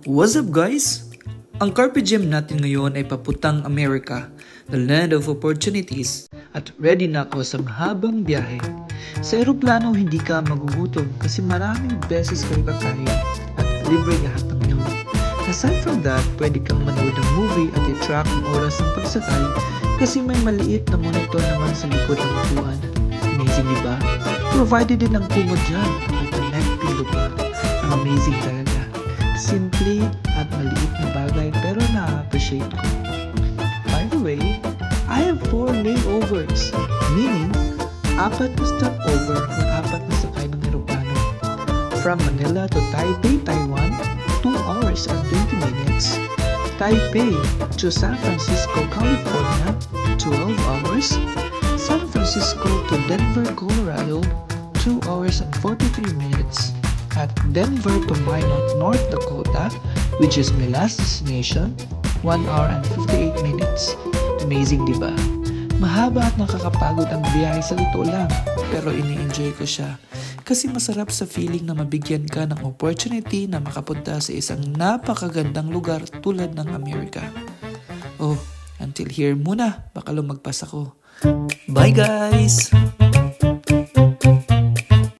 What's up guys? Ang Carpe Diem natin ngayon ay papuntang Amerika, the land of opportunities. At ready na ako sa mahabang biyahe. Sa eroplano hindi ka magugutom kasi maraming beses kayo kakain at libre lahat ng meal. Aside from that, pwede kang manood ng movie at i-track ang oras ng pagsakay kasi may maliit na monitor naman sa likod ng upuan. Amazing diba? Provided din ang kumot dyan at may neck pillow pa. Ang amazing talaga. Simple at maliit na bagay pero na-appreciate ko. By the way, I have 4 layovers, meaning 4 na stopover o 4 na sakay ng aeroplano. From Manila to Taipei, Taiwan, 2 hours and 20 minutes. Taipei to San Francisco, California, 12 hours. San Francisco to Denver, Colorado, 2 hours and 43 minutes. At Denver to Minot, North Dakota, which is my last destination, 1 hour and 58 minutes. Amazing diba? Mahaba at nakakapagod ang biyahe sa totoo lang, pero ini-enjoy ko siya. Kasi masarap sa feeling na mabigyan ka ng opportunity na makapunta sa isang napakagandang lugar tulad ng Amerika. Oh, until here muna, baka lumagpas ako. Bye guys!